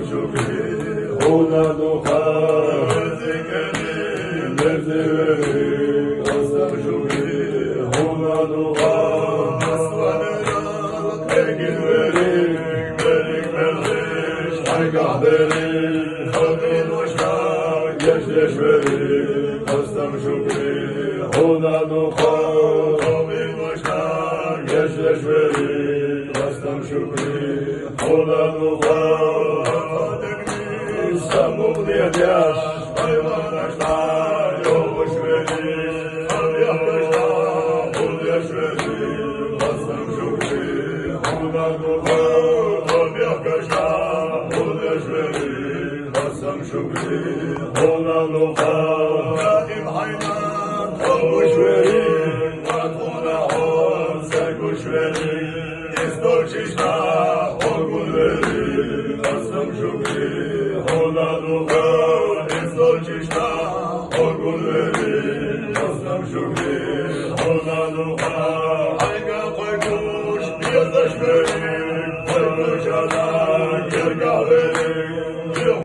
şükri, ona duha, mevziveri, asam şükri, ona duha, pegin verin, verin verdiş, haygah verin, halkın hoşta, gençleş verin, asam şükri, ona duha, halkın hoşta, gençleş verin, asam şükri, ona duha, İstanbul diyeceğiz, hayvanlaşlar, yolmuş verir, yaklaşlar, bul yaş verir, asam şükri, ona duha, yaklaşlar, bul yaş verir, asam şükri, ona duha, daim hayvan, yolmuş verir, vatuna hor, serkuş verir, İstol çişta, olgun verir, asam şükri, ona duha, İstol çişta, olgun verir, asam şükri, ona duha, hayga koymuş, bir yaş verir,